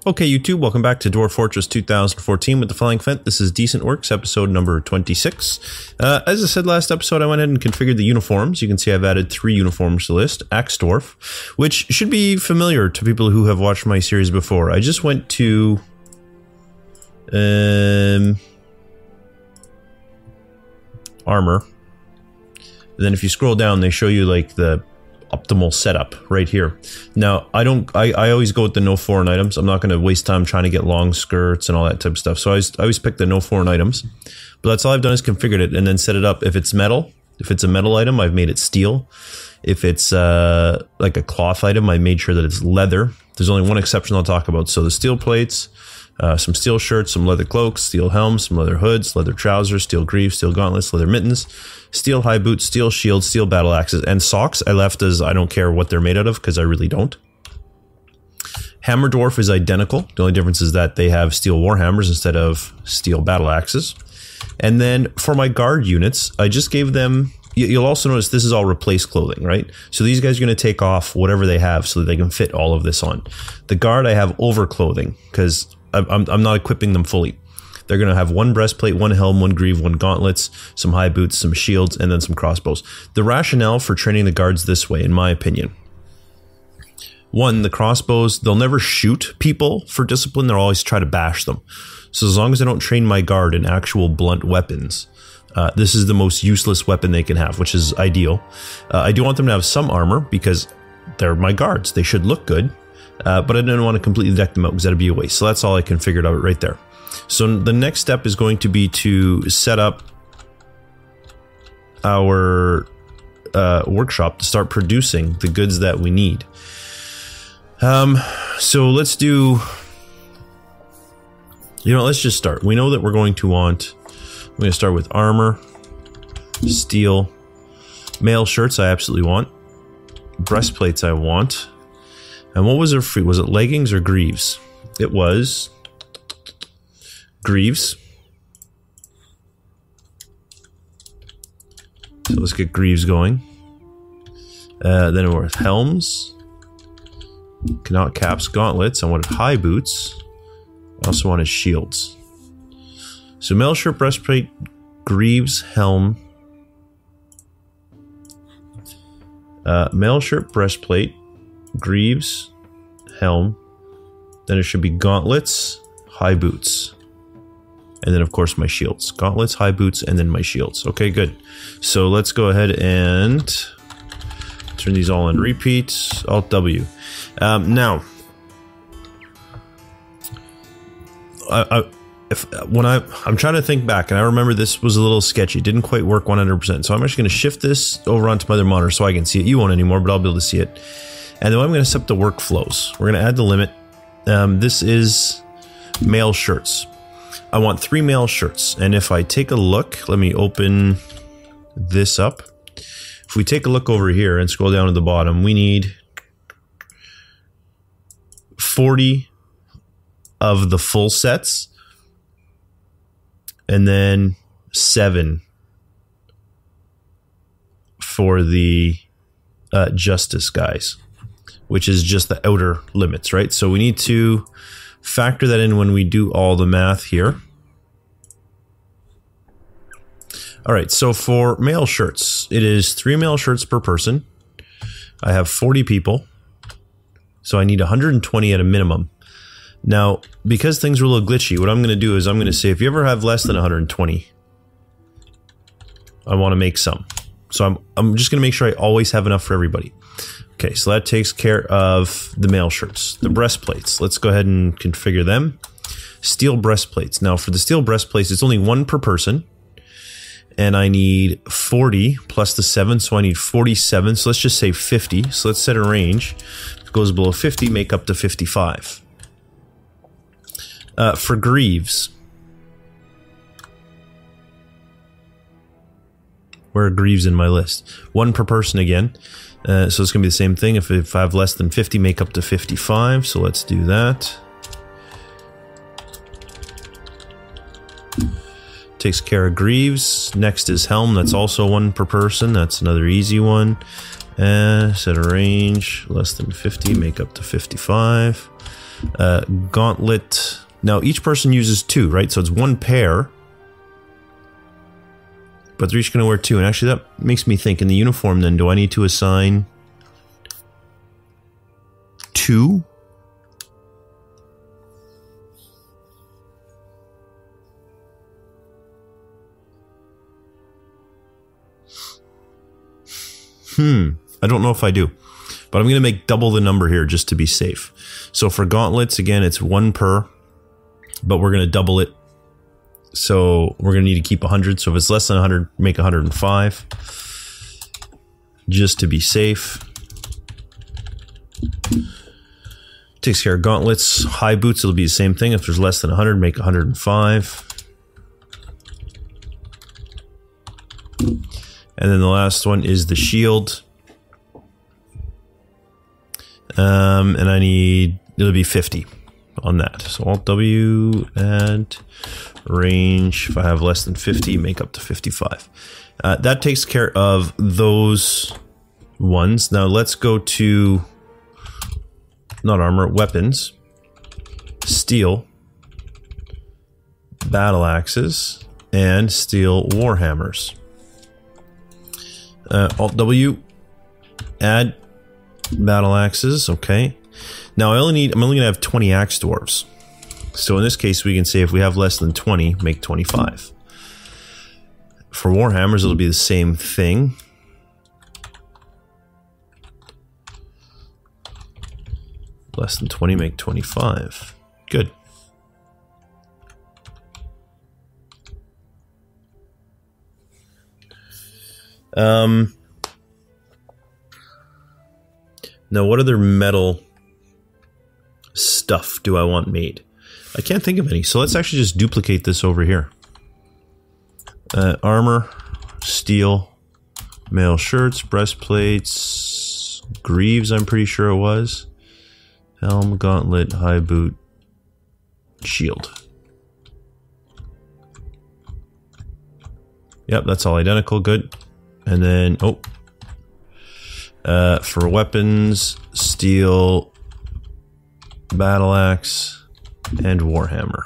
Okay, YouTube, welcome back to Dwarf Fortress 2014 with the Flying Phent. This is DecentWorks, episode number 26. As I said last episode, I went ahead and configured the uniforms. You can see I've added 3 uniforms to the list. Axe Dwarf, which should be familiar to people who have watched my series before. I just went to... armor. And then if you scroll down, they show you like the optimal setup right here. Now, I always go with the no foreign items. I'm not going to waste time trying to get long skirts and all that type of stuff. So I always pick the no foreign items. But that's all I've done is configured it and then set it up. If it's metal, if it's a metal item, I've made it steel. If it's like a cloth item, I made sure that it's leather. There's only one exception I'll talk about. So the steel plates, some steel shirts, some leather cloaks, steel helms, some leather hoods, leather trousers, steel greaves, steel gauntlets, leather mittens, steel high boots, steel shields, steel battle axes, and socks I left as I don't care what they're made out of because I really don't. Hammer Dwarf is identical. The only difference is that they have steel war hammers instead of steel battle axes. And then for my guard units, I just gave them... You'll also notice this is all replace clothing, right? So these guys are going to take off whatever they have so that they can fit all of this on. The guard, I have over clothing because I'm not equipping them fully. They're going to have one breastplate, one helm, one greave, one gauntlets, some high boots, some shields, and then some crossbows. The rationale for training the guards this way, in my opinion. One, the crossbows, they'll never shoot people for discipline. They'll always try to bash them. So as long as I don't train my guard in actual blunt weapons, this is the most useless weapon they can have, which is ideal. I do want them to have some armor because they're my guards. They should look good, but I didn't want to completely deck them out because that'd be a waste. So that's all I configured out right there. So the next step is going to be to set up our workshop to start producing the goods that we need. So let's do... let's just start. We know that we're going to want... I'm going to start with armor, steel, mail shirts I absolutely want, breastplates I want, and what was there free? Was it leggings or greaves? It was greaves. So let's get greaves going. Then it was helms, not caps, gauntlets. I wanted high boots. I also wanted shields. So mail shirt, breastplate, greaves, helm. Mail shirt, breastplate, greaves, helm. Then it should be gauntlets, high boots. And then of course my shields. Gauntlets, high boots, and then my shields. Okay, good. So let's go ahead and turn these all on repeat. Alt W. Now, I'm trying to think back, and I remember this was a little sketchy. It didn't quite work 100%. So I'm actually going to shift this over onto my other monitor so I can see it. You won't anymore, but I'll be able to see it. And then I'm going to set up the workflows. We're going to add the limit. This is mail shirts. I want 3 mail shirts. And if I take a look, let me open this up. If we take a look over here and scroll down to the bottom, we need 40 of the full sets. And then 7 for the justice guys, which is just the outer limits, right? So we need to factor that in when we do all the math here. All right, so for mail shirts, it is 3 mail shirts per person. I have 40 people, so I need 120 at a minimum. Now, because things are a little glitchy, what I'm going to do is I'm going to say if you ever have less than 120, I want to make some. So I'm just going to make sure I always have enough for everybody. Okay, so that takes care of the mail shirts. The breastplates, let's go ahead and configure them. Steel breastplates. Now, for the steel breastplates, it's only 1 per person. And I need 40 plus the 7, so I need 47. So let's just say 50. So let's set a range. If it goes below 50, make up to 55. For greaves, where are greaves in my list? 1 per person again. So it's going to be the same thing. If I have less than 50, make up to 55. So let's do that. Takes care of greaves. Next is helm. That's also 1 per person. That's another easy one. Set a range. Less than 50, make up to 55. Gauntlet. Now each person uses 2, right? So it's 1 pair. But they're each going to wear 2. And actually that makes me think, in the uniform then, do I need to assign 2? I don't know if I do. But I'm going to make double the number here just to be safe. So for gauntlets, again, it's 1 per. But we're going to double it. So we're going to need to keep 100. So if it's less than 100, make 105. Just to be safe. Takes care of gauntlets. High boots, it'll be the same thing. If there's less than 100, make 105. And then the last one is the shield. And I need, it'll be 50 on that. So Alt W, add range. If I have less than 50, make up to 55. That takes care of those ones. Now let's go to, not armor, weapons, steel, battle axes, and steel warhammers. Alt W, add battle axes. Okay. Now I'm only going to have 20 axe dwarves. So in this case, we can say if we have less than 20, make 25. For warhammers, it'll be the same thing. Less than 20, make 25. Good. Now, what other metal stuff do I want made? I can't think of any, so let's actually just duplicate this over here. Armor, steel, mail shirts, breastplates, greaves, I'm pretty sure it was. Helm, gauntlet, high boot, shield. Yep, that's all identical, good. And then, for weapons, steel, battle axe, and warhammer.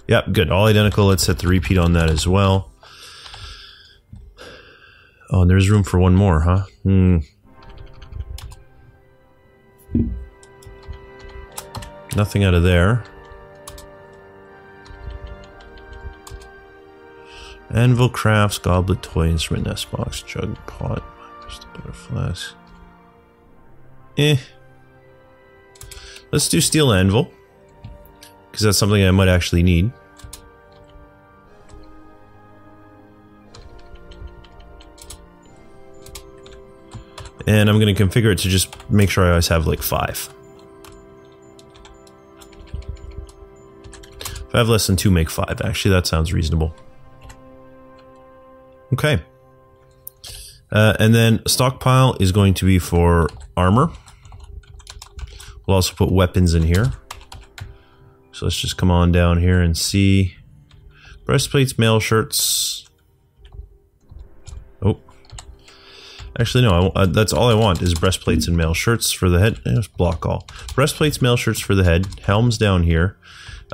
Yep, good. All identical. Let's set the repeat on that as well. Oh, and there's room for one more, huh? Nothing out of there. Anvil, crafts, goblet, toy, instrument, nest box, jug, pot, butter flask. Let's do steel anvil, because that's something I might actually need. And I'm going to configure it to just make sure I always have like 5. If I have less than 2, make 5. Actually, that sounds reasonable. Okay. And then stockpile is going to be for armor. We'll also put weapons in here. So let's just come on down here and see. Breastplates, mail shirts. Oh. Actually, no, that's all I want is breastplates and mail shirts for the head. Just block all. Breastplates, mail shirts for the head. Helms down here.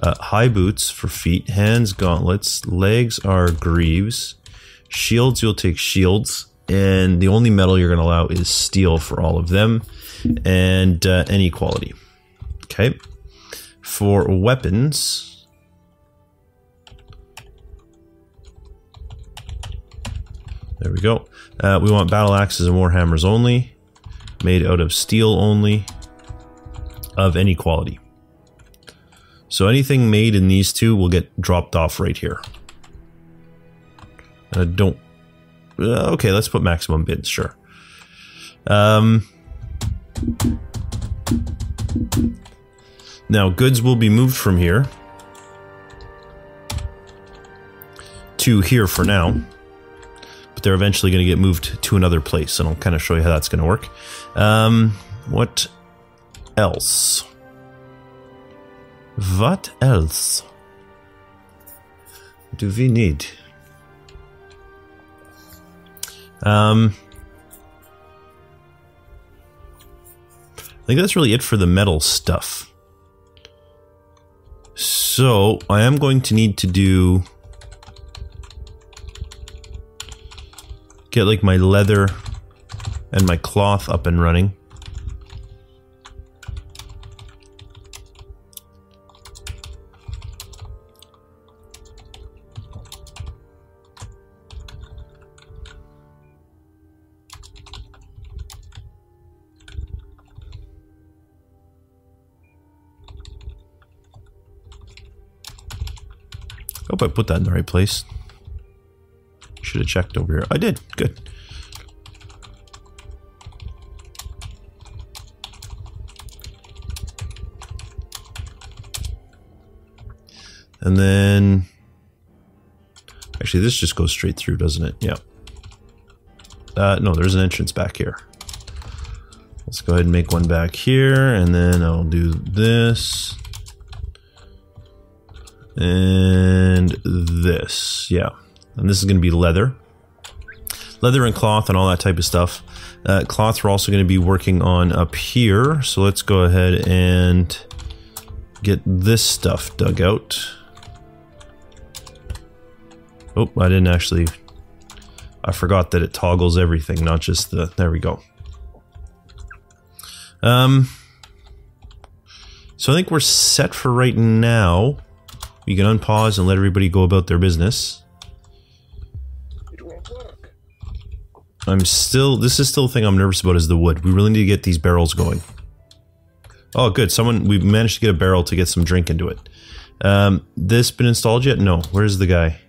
High boots for feet. Hands, gauntlets. Legs are greaves. Shields, you'll take shields. And the only metal you're going to allow is steel for all of them. And any quality. Okay. For weapons, there we go. We want battle axes and warhammers only. Made out of steel only. Of any quality. So anything made in these two will get dropped off right here. Don't... okay, let's put maximum bids, sure. Now, goods will be moved from here to here for now, but they're eventually going to get moved to another place, and I'll kind of show you how that's going to work. What else? What else do we need? I think that's really it for the metal stuff. So, I am going to need to do... get like my leather and my cloth up and running. Hope I put that in the right place. Should have checked over here. I did. Good. And then... actually, this just goes straight through, doesn't it? Yeah. No, there's an entrance back here. Let's go ahead and make one back here, and then I'll do this. And this, yeah. And this is going to be leather. Leather and cloth and all that type of stuff. Cloth we're also going to be working on up here. So let's go ahead and get this stuff dug out. Oh, I didn't actually... I forgot that it toggles everything, not just the... there we go. So I think we're set for right now. We can unpause and let everybody go about their business. It won't work. This is still the thing I'm nervous about is the wood. We really need to get these barrels going. Oh, good. We managed to get a barrel to get some drink into it. This been installed yet? No. Where's the guy?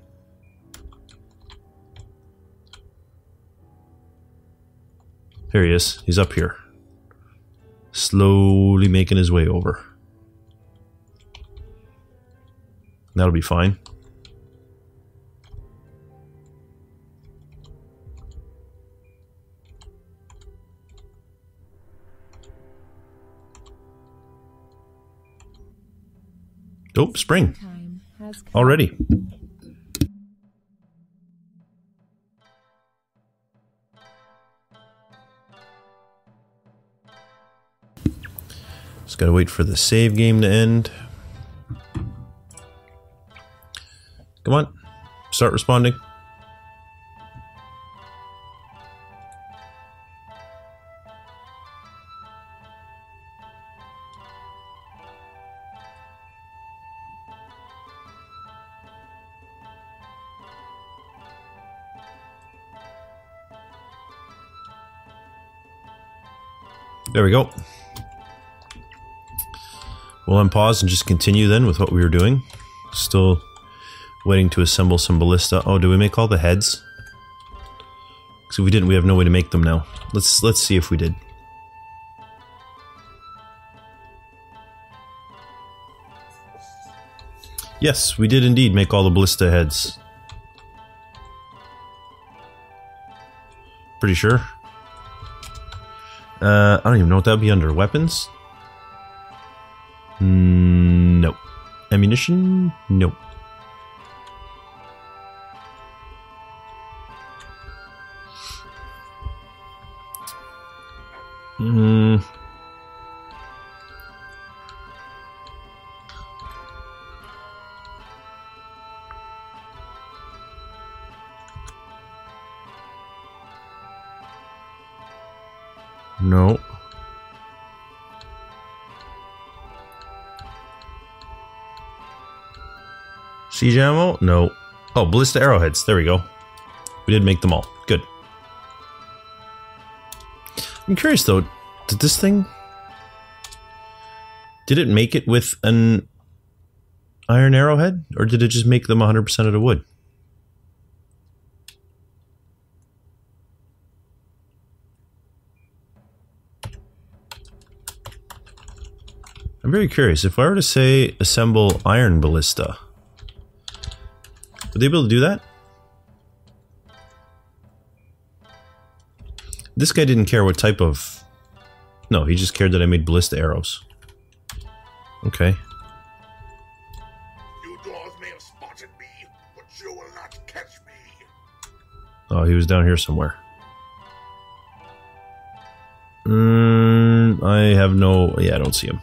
Here he is. He's up here. Slowly making his way over. That'll be fine. Oh, spring. Already. Just gotta wait for the save game to end. Come on, start responding. There we go. We'll unpause and just continue then with what we were doing. Still waiting to assemble some ballista. Oh, did we make all the heads? So if we didn't, we have no way to make them now. Let's see if we did. Yes, we did indeed make all the ballista heads. Pretty sure. I don't even know what that'd be under. Weapons? Nope. Ammunition? Nope. No. Siege ammo? No. Oh, ballista arrowheads. There we go. We did make them all. Good. I'm curious though, did this thing... did it make it with an iron arrowhead? Or did it just make them 100% out of wood? I'm very curious. If I were to say assemble iron ballista, would they be able to do that? This guy didn't care what type of... no, he just cared that I made ballista arrows. Okay. You dwarves may have spotted me, but you will not catch me. Oh, he was down here somewhere. I have no... yeah, I don't see him.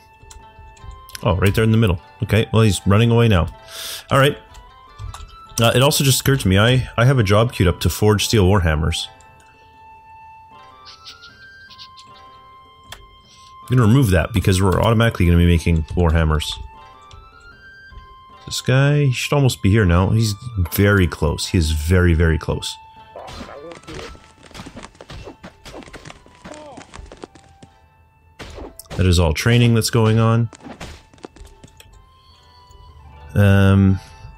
Oh, right there in the middle. Okay, well, he's running away now. Alright. It also just occurred to me, I have a job queued up to forge steel warhammers. I'm going to remove that because we're automatically going to be making warhammers. This guy, he should almost be here now. He's very close. He is very, very close. That is all training that's going on.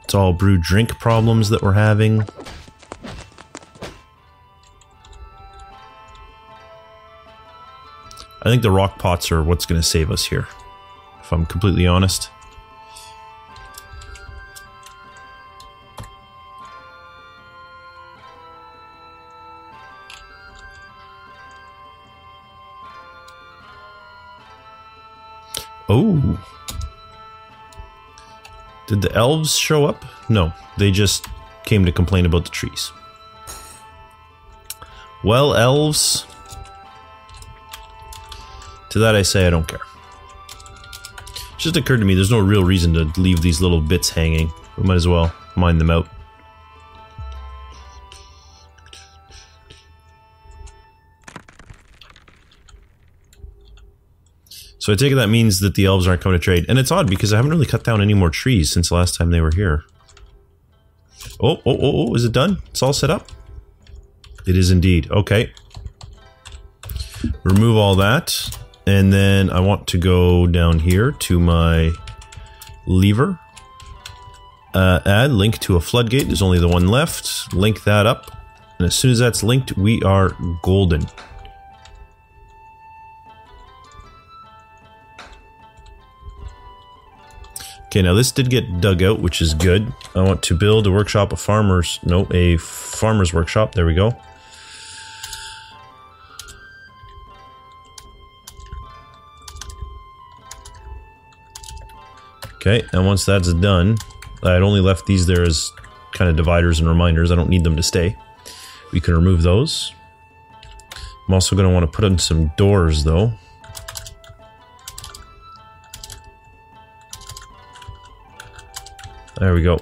It's all brew drink problems that we're having. I think the rock pots are what's going to save us here, if I'm completely honest. Oh. Did the elves show up? No, they just came to complain about the trees. Well, elves. To that I say I don't care. It just occurred to me there's no real reason to leave these little bits hanging. We might as well mine them out. So I take it that means that the elves aren't coming to trade. And it's odd because I haven't really cut down any more trees since the last time they were here. Oh, is it done? It's all set up? It is indeed. Okay. Remove all that. And then I want to go down here to my lever. Add link to a floodgate. There's only the one left. Link that up. And as soon as that's linked, we are golden. Okay, now this did get dug out, which is good. I want to build a workshop, a farmer's workshop. There we go. Okay, and once that's done, I had only left these there as kind of dividers and reminders. I don't need them to stay. We can remove those. I'm also going to want to put in some doors, though. There we go.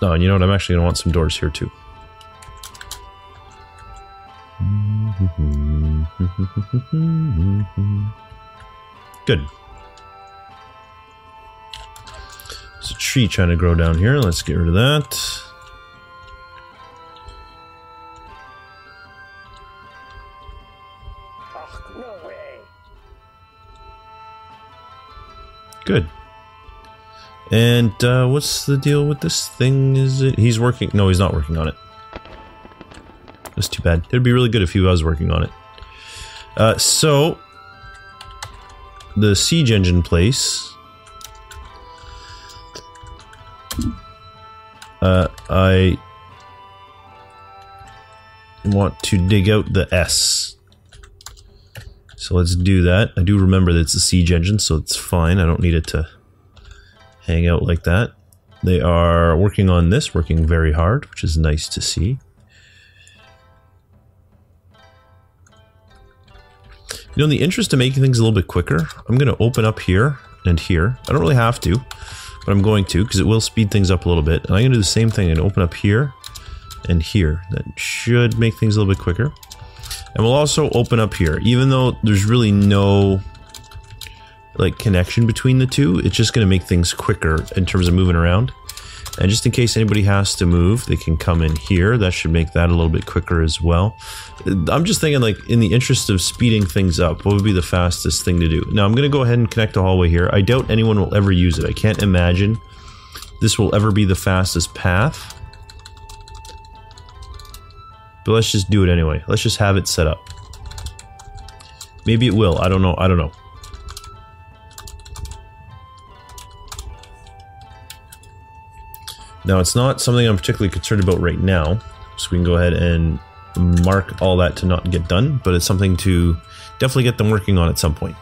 Oh, and you know what? I'm actually going to want some doors here, too. Good. There's a tree trying to grow down here. Let's get rid of that. No way. Good. And what's the deal with this thing? Is it he's working? No, he's not working on it. That's too bad. It'd be really good if he was working on it. So the siege engine place. I want to dig out the S. So let's do that. I do remember that it's a siege engine, so it's fine. I don't need it to hang out like that. They are working on this, working very hard, which is nice to see. You know, in the interest of making things a little bit quicker, I'm going to open up here and here. I don't really have to, but I'm going to because it will speed things up a little bit. And I'm going to do the same thing and open up here and here. That should make things a little bit quicker. And we'll also open up here, even though there's really no like connection between the two. It's just going to make things quicker in terms of moving around. And just in case anybody has to move, they can come in here. That should make that a little bit quicker as well. I'm just thinking, like, in the interest of speeding things up, what would be the fastest thing to do? Now, I'm going to go ahead and connect a hallway here. I doubt anyone will ever use it. I can't imagine this will ever be the fastest path. But let's just do it anyway. Let's just have it set up. Maybe it will. I don't know. I don't know. Now, it's not something I'm particularly concerned about right now, so we can go ahead and mark all that to not get done, but it's something to definitely get them working on at some point.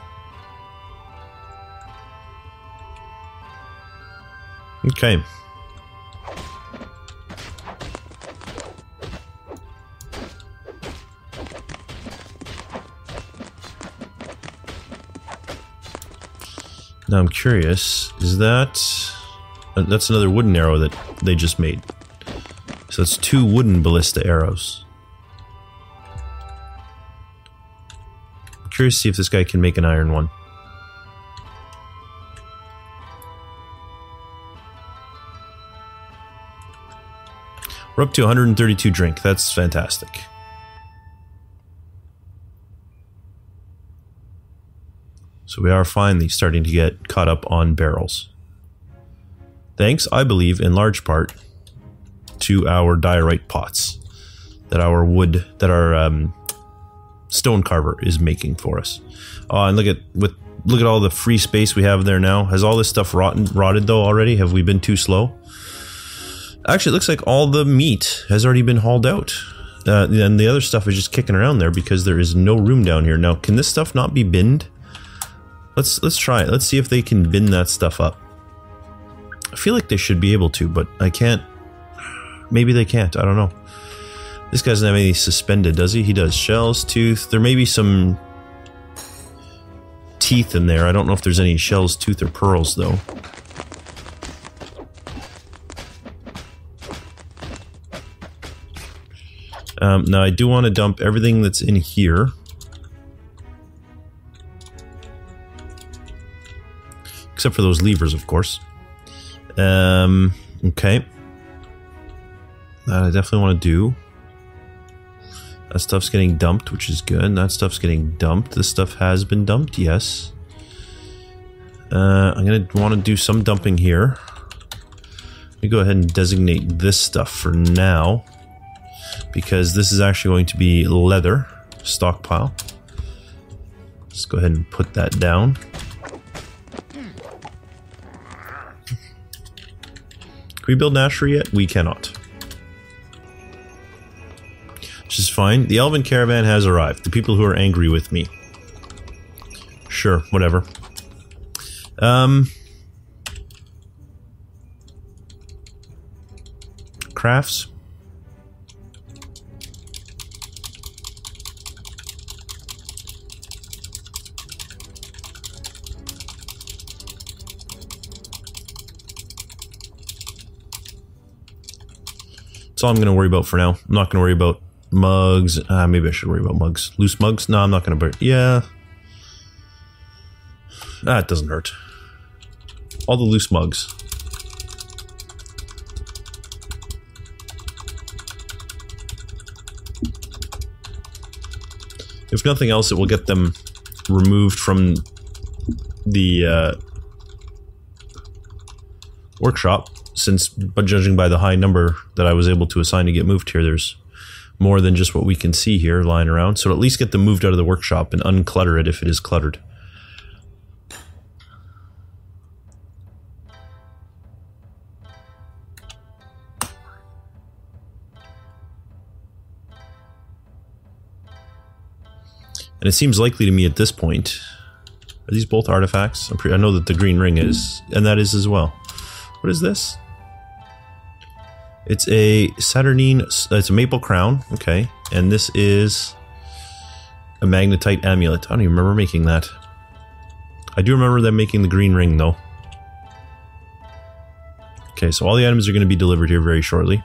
Okay. Now I'm curious, is that... that's another wooden arrow that they just made. So it's 2 wooden ballista arrows. I'm curious to see if this guy can make an iron one. We're up to 132 drink. That's fantastic. So we are finally starting to get caught up on barrels. Thanks, I believe, in large part to our diorite pots that our stone carver is making for us. Oh, and look at all the free space we have there now. Has all this stuff rotted though already? Have we been too slow? Actually, it looks like all the meat has already been hauled out. And the other stuff is just kicking around there because there is no room down here. Now, can this stuff not be binned? Let's try it. Let's see if they can bin that stuff up. I feel like they should be able to, but I can't. Maybe they can't. I don't know. This guy doesn't have any suspended, does he? He does. Shells, tooth. There may be some teeth in there. I don't know if there's any shells, tooth, or pearls, though. Now, I do want to dump everything that's in here. Except for those levers, of course. Okay. That I definitely want to do. That stuff's getting dumped, which is good. That stuff's getting dumped. This stuff has been dumped, yes. I'm going to want to do some dumping here. Let me go ahead and designate this stuff for now. Because this is actually going to be leather stockpile. Let's go ahead and put that down. Can we build an ashery yet? We cannot. Which is fine. The Elven caravan has arrived. The people who are angry with me. Sure, whatever. Crafts. That's all I'm going to worry about for now. I'm not going to worry about mugs. Maybe I should worry about mugs. Loose mugs? No, I'm not going to. Yeah. It doesn't hurt. All the loose mugs. If nothing else, it will get them removed from the workshop. Since, but judging by the high number that I was able to assign to get moved here, there's more than just what we can see here lying around. So at least get them moved out of the workshop and unclutter it if it is cluttered. And it seems likely to me at this point. Are these both artifacts? I know that the green ring is, and that is as well. What is this? It's a Saturnine, it's a maple crown, okay. And this is a magnetite amulet. I don't even remember making that. I do remember them making the green ring, though. Okay, so all the items are going to be delivered here very shortly.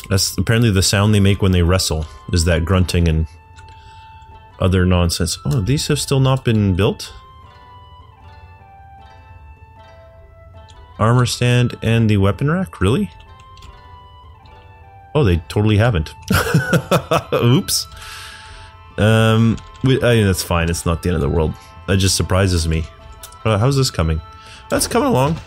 That's apparently the sound they make when they wrestle, is that grunting and other nonsense. Oh, these have still not been built? Armor stand and the weapon rack? Really? Oh, they totally haven't. Oops. I mean, that's fine. It's not the end of the world. That just surprises me. How's this coming? That's coming along.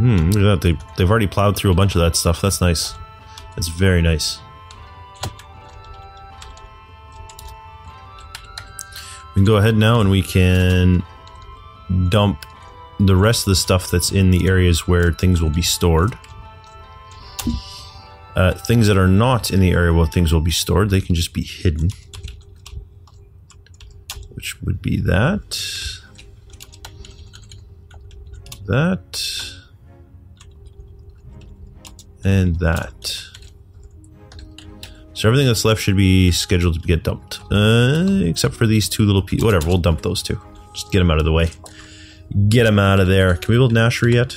Look at that, they've already plowed through a bunch of that stuff. That's nice. That's very nice. We can go ahead now and we can dump the rest of the stuff that's in the areas where things will be stored. Things that are not in the area where things will be stored, they can just be hidden. Which would be that. That. And that. So everything that's left should be scheduled to get dumped. Except for these two little pieces. Whatever, we'll dump those two. Just get them out of the way. Get them out of there. Can we build an ashery yet?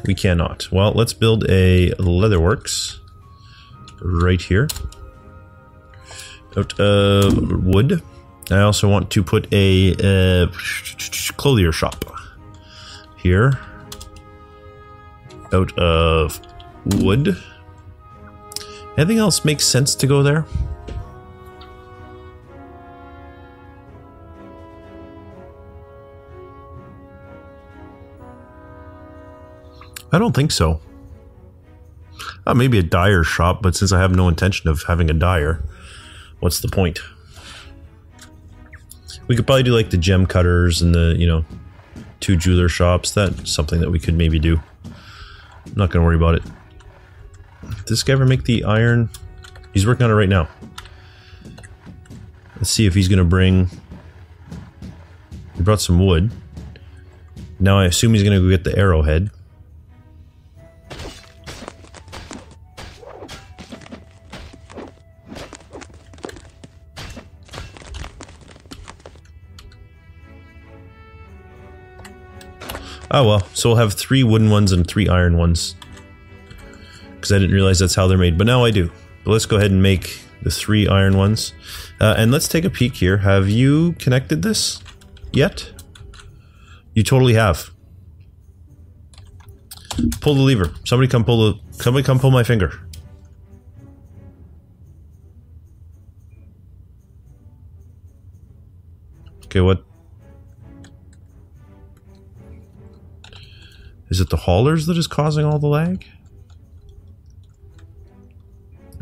We cannot. Well, let's build a leatherworks. Right here. Out of wood. I also want to put a clothier shop. Here. Out of wood. Anything else makes sense to go there? I don't think so. Maybe a dyer shop, but since I have no intention of having a dyer, what's the point? We could probably do like the gem cutters and the, you know, 2 jeweler shops. That's something that we could maybe do. I'm not going to worry about it. Did this guy ever make the iron? He's working on it right now. Let's see if he's going to bring... He brought some wood. Now I assume he's going to go get the arrowhead. Oh well, so we'll have 3 wooden ones and 3 iron ones. Because I didn't realize that's how they're made, but now I do. But let's go ahead and make the 3 iron ones. And let's take a peek here. Have you connected this yet? You totally have. Pull the lever. Somebody come pull my finger. Okay, what? Is it the haulers that is causing all the lag?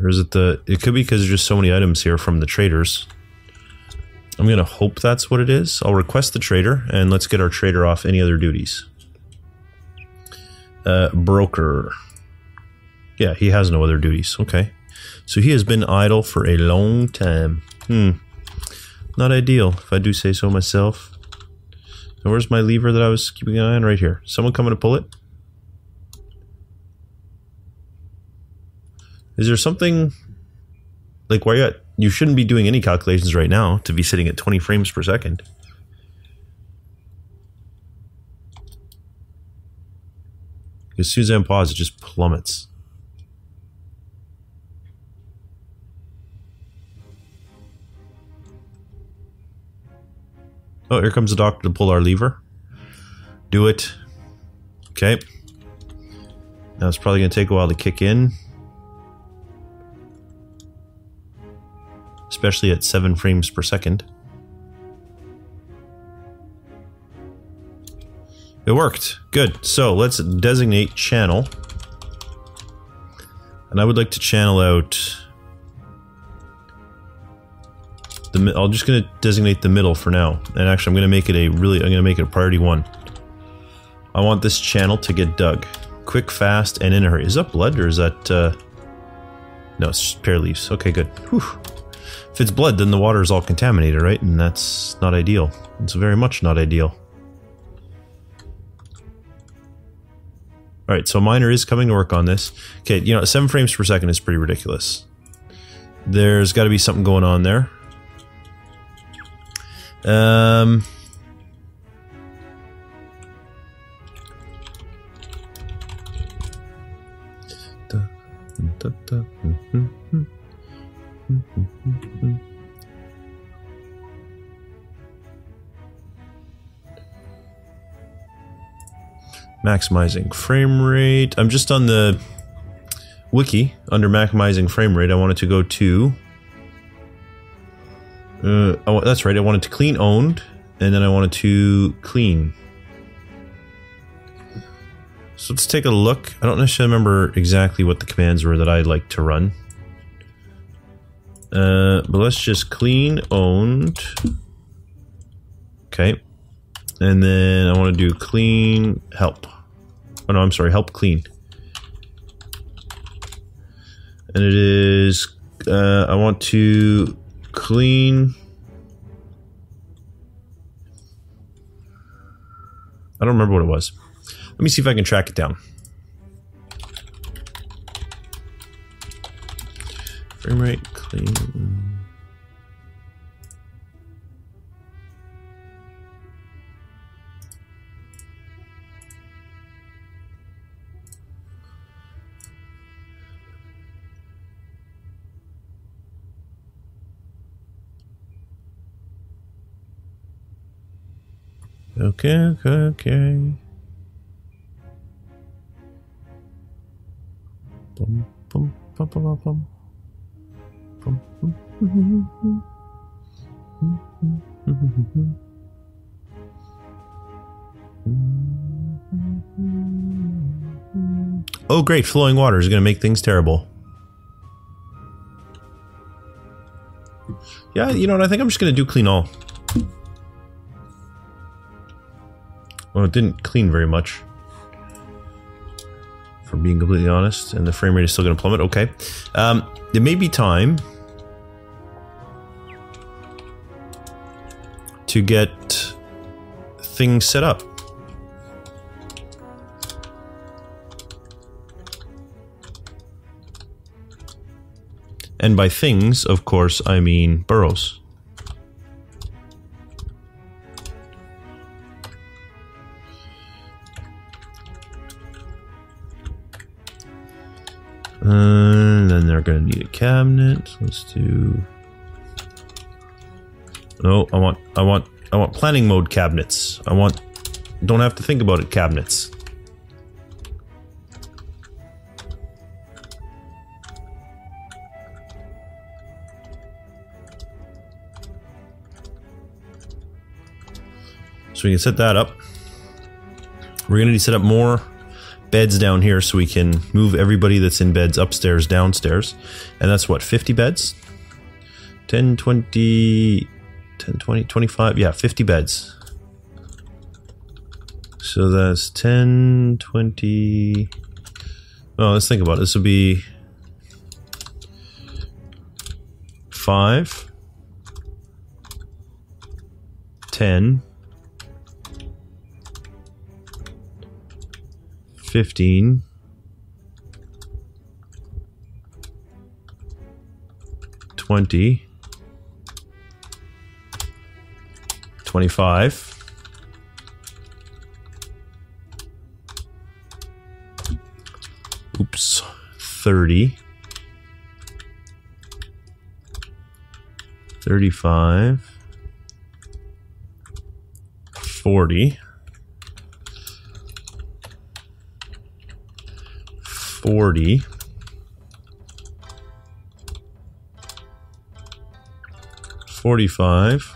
Or is it the... It could be because there's just so many items here from the traders. I'm going to hope that's what it is. I'll request the trader, and let's get our trader off any other duties. Broker. Yeah, he has no other duties. Okay. So he has been idle for a long time. Not ideal, if I do say so myself. And where's my lever that I was keeping an eye on? Right here. Someone coming to pull it? Is there something... Like, where you at? You shouldn't be doing any calculations right now to be sitting at 20 frames per second. As soon as I pause, it just plummets. Oh, here comes the doctor to pull our lever. Do it. Okay. Now it's probably going to take a while to kick in. Especially at 7 frames per second. It worked. Good. So let's designate channel. And I would like to channel out... I'm just going to designate the middle for now. And actually I'm going to make it I'm going to make it a priority 1. I want this channel to get dug. Quick, fast, and in a hurry. Is that blood or is that... No, it's just pear leaves. Okay, good. Whew. If it's blood, then the water is all contaminated, right? And that's not ideal. It's very much not ideal. Alright, so Miner is coming to work on this. Okay, you know, 7 frames per second is pretty ridiculous. There's got to be something going on there. Maximizing frame rate. I'm just on the wiki under maximizing frame rate. I wanted to go to oh, that's right. I wanted to clean owned, and then I wanted to clean. So let's take a look. I don't necessarily remember exactly what the commands were that I like to run. But let's just clean owned. Okay. And then I want to do clean help. Oh no, I'm sorry, help clean. And it is, I want to clean. I don't remember what it was. Let me see if I can track it down. Frame rate, clean. Okay. Bum, bum, bum, bum, bum. Oh great, flowing water is going to make things terrible. Yeah, you know what, I think I'm just going to do clean all. Well, it didn't clean very much, for being completely honest, and the frame rate is still going to plummet. Okay. It may be time to get things set up. And by things, of course, I mean burrows. And then they're going to need a cabinet. Let's do. No, I want planning mode cabinets. Don't have to think about it cabinets. So we can set that up. We're going to need to set up more beds down here so we can move everybody that's in beds upstairs, downstairs. And that's what, 50 beds? 10, 20, 10, 20, 25, yeah, 50 beds. So that's 10, 20... Oh, let's think about it. This will be 5, 10, 15, 20, 25, oops, 30, 35, 40, 40, 45,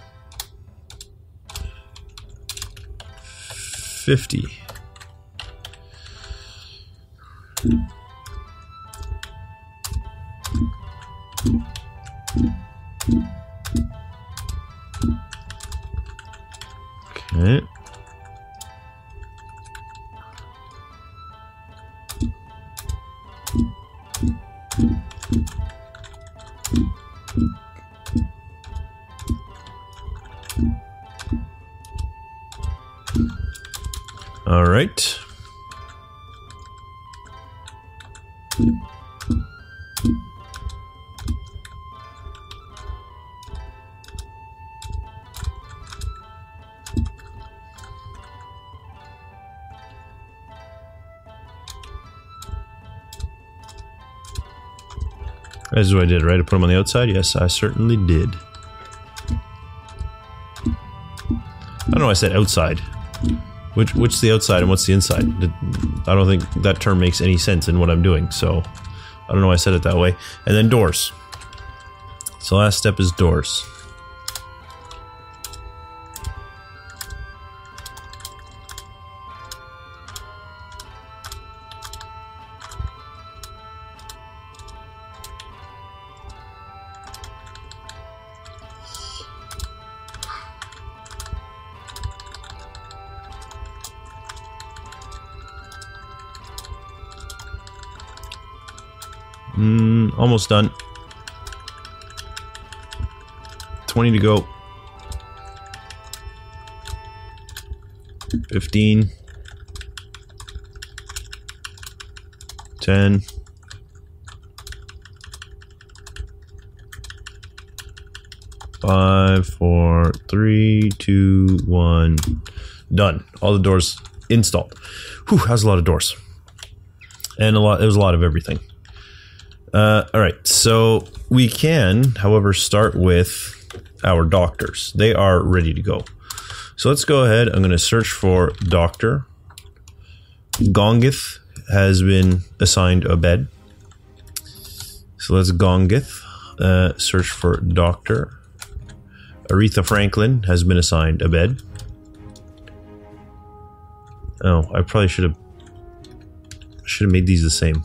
50. Okay. All right. This is what I did, right? I put them on the outside? Yes, I certainly did. I don't know why I said outside. Which's the outside and what's the inside? I don't think that term makes any sense in what I'm doing, so I don't know why I said it that way. And then doors. So last step is doors. Almost done. 20 to go. 15. 10. 5, 4, 3, 2, 1. Done. All the doors installed. Whew, that was a lot of doors. And it was a lot of everything. Alright, so we can, however, start with our doctors. They are ready to go. So let's go ahead. I'm going to search for doctor. Gongith has been assigned a bed. So let's Gongith. Search for doctor. Aretha Franklin has been assigned a bed. Oh, I probably should have made these the same.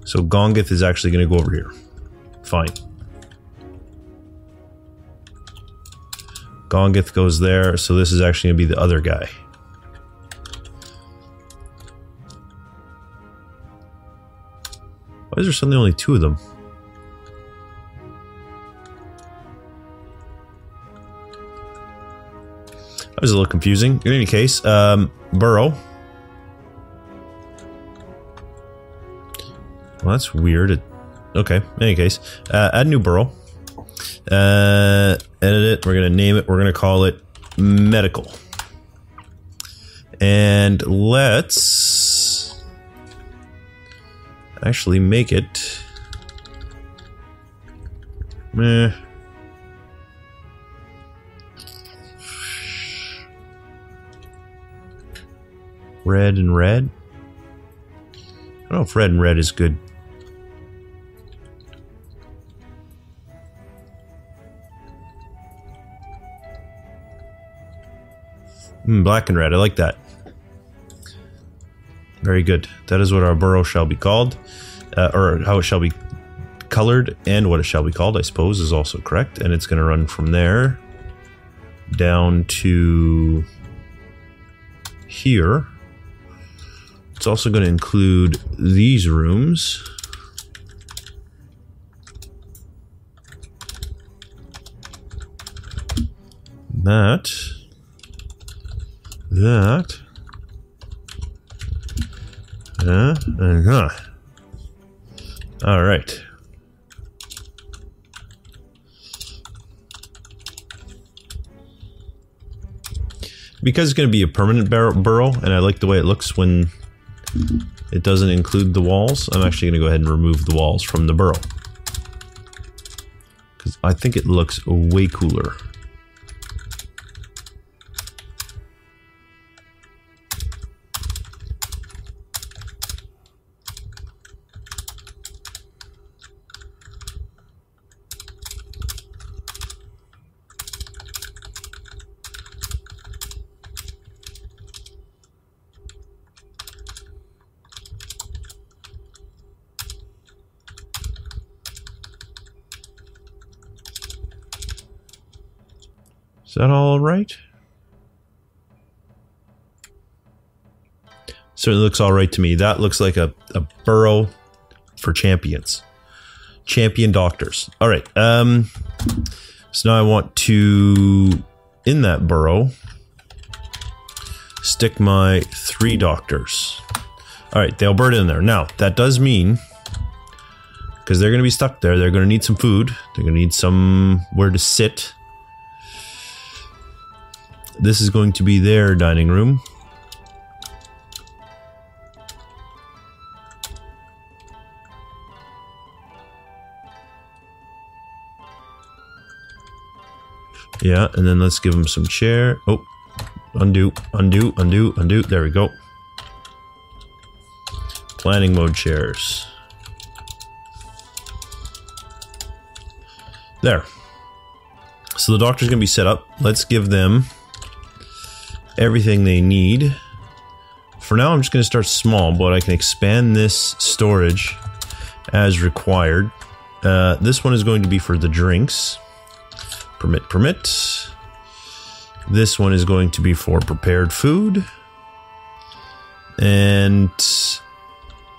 So Gongith is actually going to go over here. Fine. Gongith goes there, so this is actually going to be the other guy. Why is there suddenly only 2 of them? That was a little confusing. In any case, burrow. Well, that's weird. Okay, in any case, add new burrow. Edit it. We're going to name it. We're going to call it medical. And let's actually make it... Red and red? I don't know if red and red is good. Black and red, I like that. Very good. That is what our burrow shall be called. Or how it shall be colored and what it shall be called, I suppose, is also correct. And it's going to run from there down to here. It's also going to include these rooms. That. All right. Because it's going to be a permanent burrow, and I like the way it looks when it doesn't include the walls, I'm actually going to go ahead and remove the walls from the burrow. Because I think it looks way cooler. Is that all right? Certainly looks all right to me. That looks like a burrow for champions. Champion doctors. All right. So now I want to, in that burrow, stick my 3 doctors. All right, they'll burn in there. Now, that does mean, because they're going to be stuck there, they're going to need some food. They're going to need somewhere to sit. This is going to be their dining room. Yeah, and then let's give them some chair. Oh, undo. There we go. Planning mode chairs. There. So the doctor's going to be set up. Let's give them everything they need. For now, I'm just going to start small, but I can expand this storage as required. This one is going to be for the drinks. Permit. This one is going to be for prepared food. And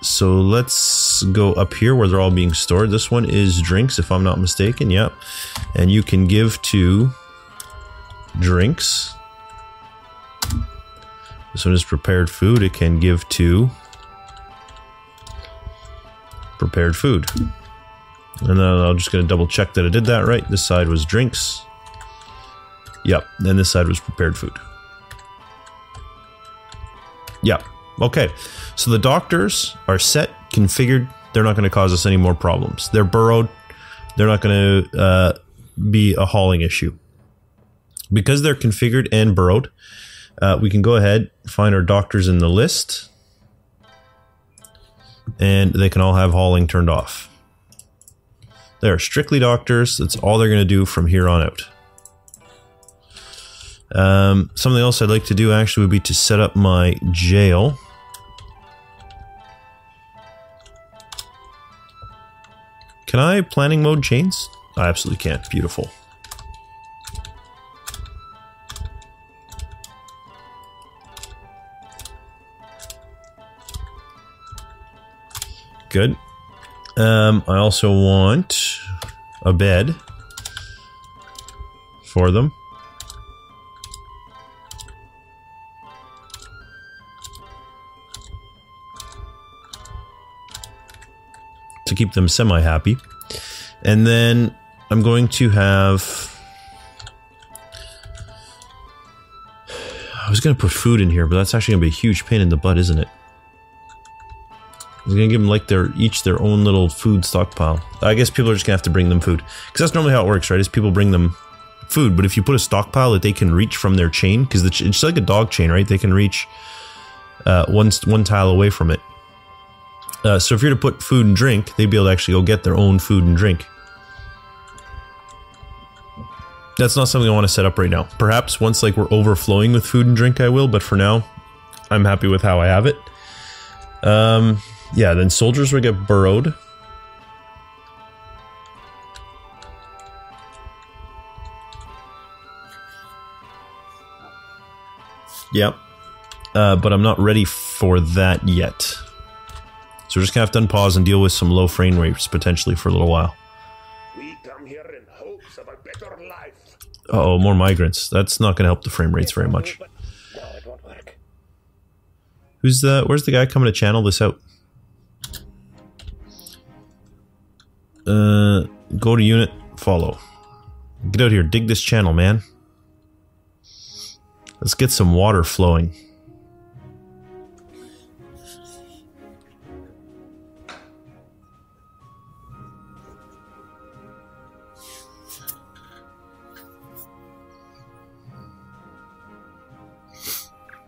So let's go up here where they're all being stored. This one is drinks, if I'm not mistaken. Yep. And you can give to drinks. This one is prepared food. It can give to prepared food. And then I'm just going to double check that I did that right. This side was drinks. Yep. And this side was prepared food. Yep. Okay. So the doctors are set, configured. They're not going to cause us any more problems. They're burrowed. They're not going to be a hauling issue. Because they're configured and burrowed, we can go ahead, find our doctors in the list, and they can all have hauling turned off. They are strictly doctors. That's all they're going to do from here on out. Something else I'd like to do actually would be to set up my jail. Can I planning mode chains? I absolutely can't. Beautiful. Good. I also want a bed for them. To keep them semi-happy. And then I'm going to have... I was going to put food in here, but that's actually going to be a huge pain in the butt, isn't it? I'm going to give them like each their own little food stockpile. I guess people are just going to have to bring them food. Because that's normally how it works, right? Is people bring them food. But if you put a stockpile that they can reach from their chain, because it's like a dog chain, right? They can reach one tile away from it. So if you're to put food and drink, they'd be able to actually go get their own food and drink. That's not something I want to set up right now. Perhaps once like we're overflowing with food and drink I will, but for now, I'm happy with how I have it. Yeah, then soldiers will get burrowed. Yep. But I'm not ready for that yet. So we're just gonna have to unpause and deal with some low frame rates potentially for a little while. We come here in hopes of a better life. Uh-oh, more migrants. That's not gonna help the frame rates very much. No, it won't work. Where's the guy coming to channel this out? Go to unit, follow. Get out here, dig this channel, man. Let's get some water flowing.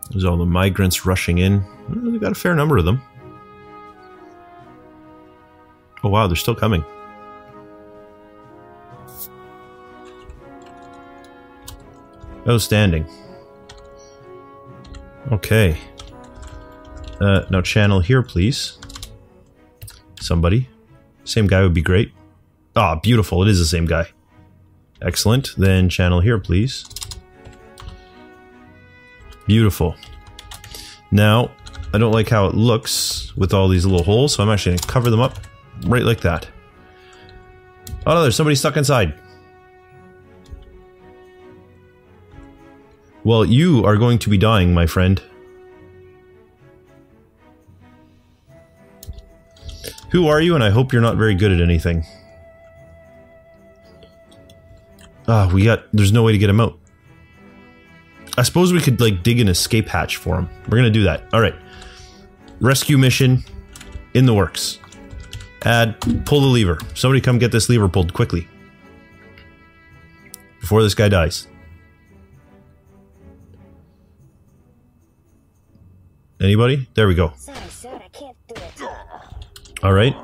There's all the migrants rushing in. Well, we got a fair number of them. Oh wow, they're still coming. Outstanding. Okay. Now channel here, please. Somebody. Same guy would be great. Ah, beautiful. It is the same guy. Excellent. Then channel here, please. Beautiful. Now, I don't like how it looks with all these little holes, so I'm actually going to cover them up right like that. Oh no, there's somebody stuck inside. Well, you are going to be dying, my friend. Who are you? And I hope you're not very good at anything. Ah, there's no way to get him out. I suppose we could, like, dig an escape hatch for him. We're gonna do that. Alright. Rescue mission in the works. Add, pull the lever. Somebody come get this lever pulled quickly. Before this guy dies. Anybody? There we go. Sorry, sir, I can't do it. Alright.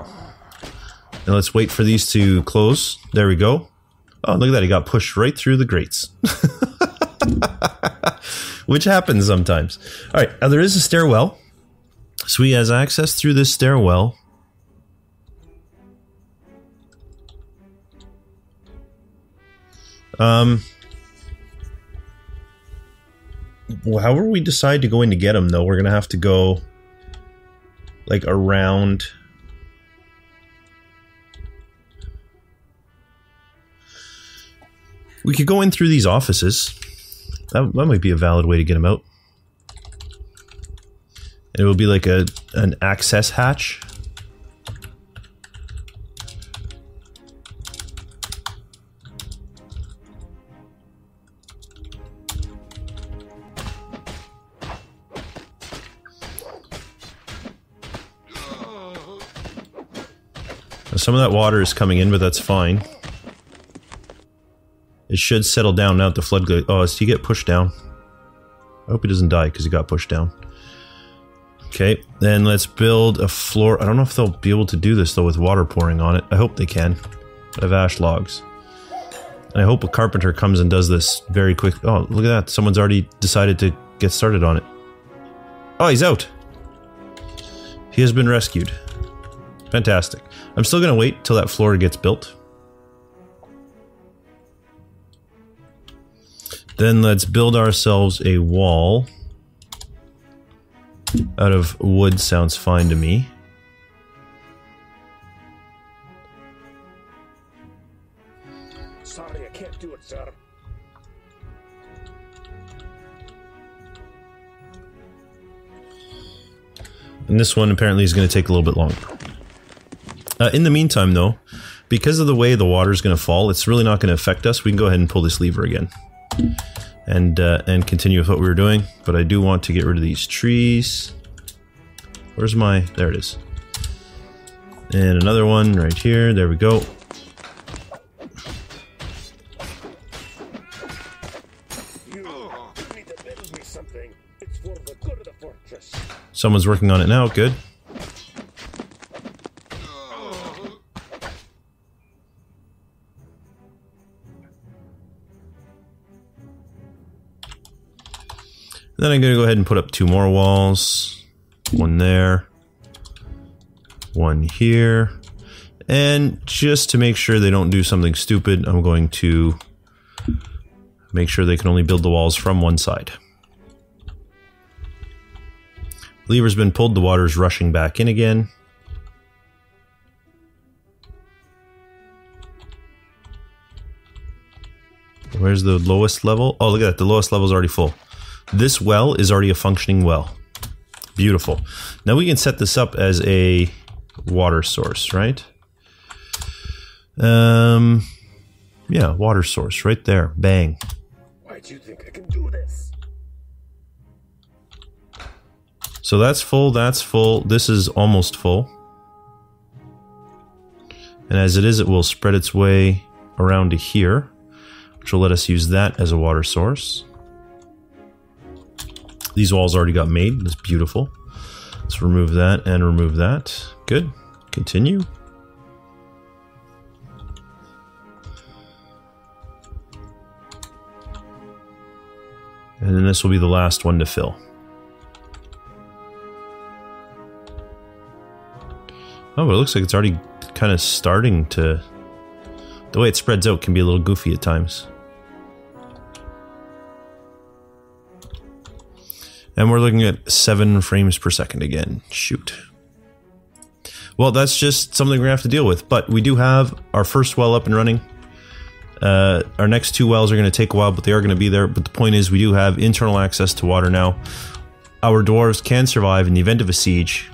And let's wait for these to close. There we go. Oh, look at that. He got pushed right through the grates. Which happens sometimes. Alright, now there is a stairwell. So he has access through this stairwell. Well, however we decide to go in to get him, though, we're going to have to go like around. We could go in through these offices. That might be a valid way to get them out. And it will be like an access hatch. Some of that water is coming in, but that's fine. It should settle down now that the flood goes. Oh, does he get pushed down? I hope he doesn't die because he got pushed down. Okay, then let's build a floor. I don't know if they'll be able to do this though with water pouring on it. I hope they can. I have ash logs. And I hope a carpenter comes and does this very quick. Oh, look at that. Someone's already decided to get started on it. Oh, he's out. He has been rescued. Fantastic. I'm still going to wait till that floor gets built. Then let's build ourselves a wall. Out of wood sounds fine to me. Sorry, I can't do it, sir. And this one apparently is going to take a little bit longer. In the meantime, though, because of the way the water is going to fall, it's really not going to affect us. We can go ahead and pull this lever again. And continue with what we were doing. But I do want to get rid of these trees. Where's my... There it is. And another one right here. There we go. You need to build me something. It's for the good of the fortress. Someone's working on it now. Good. Then I'm going to go ahead and put up 2 more walls. One there. One here. And just to make sure they don't do something stupid, I'm going to make sure they can only build the walls from one side. Lever's been pulled, the water's rushing back in again. Where's the lowest level? Oh, look at that, the lowest level is already full. This well is already a functioning well. Beautiful. Now we can set this up as a water source, right? Yeah, water source right there. Bang. Why do you think I can do this? So that's full, that's full. This is almost full. And as it is, it will spread its way around to here, which will let us use that as a water source. These walls already got made. That's beautiful. Let's remove that and remove that. Good. Continue. And then this will be the last one to fill. Oh, but it looks like it's already kind of starting to... The way it spreads out can be a little goofy at times. And we're looking at 7 frames per second again. Shoot. Well, that's just something we're going to have to deal with. But we do have our first well up and running. Our next 2 wells are going to take a while, but they are going to be there. But the point is, we do have internal access to water now. Our dwarves can survive in the event of a siege.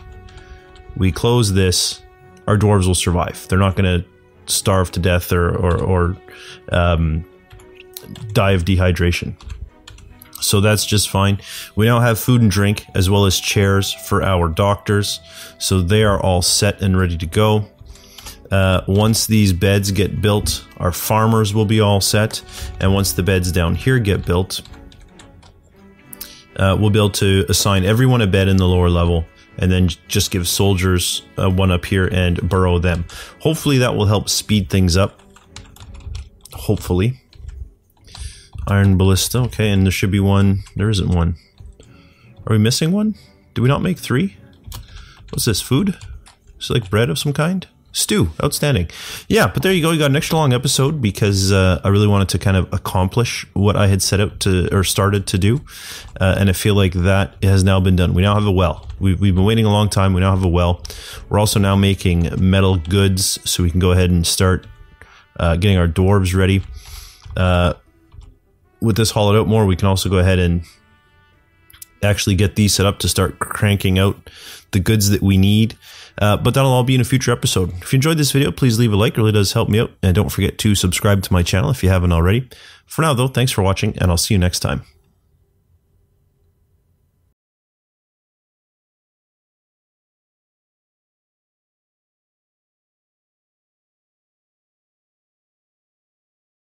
We close this, our dwarves will survive. They're not going to starve to death or die of dehydration. So that's just fine. We now have food and drink as well as chairs for our doctors. So they are all set and ready to go. Once these beds get built, our farmers will be all set. And once the beds down here get built, we'll be able to assign everyone a bed in the lower level and then just give soldiers one up here and burrow them. Hopefully that will help speed things up. Hopefully. Iron ballista, okay, and there should be one. There isn't one. Are we missing one? Did we not make 3? What's this, food? Is it like bread of some kind? Stew. Outstanding. Yeah, but there you go. You got an extra long episode because I really wanted to kind of accomplish what I had set out to, or started to do. And I feel like that has now been done. We now have a well. We've been waiting a long time. We now have a well. We're also now making metal goods, so we can go ahead and start getting our dwarves ready. With this hollowed out more, we can also go ahead and actually get these set up to start cranking out the goods that we need. But that'll all be in a future episode. If you enjoyed this video, please leave a like. It really does help me out. And don't forget to subscribe to my channel if you haven't already. For now, though, thanks for watching, and I'll see you next time.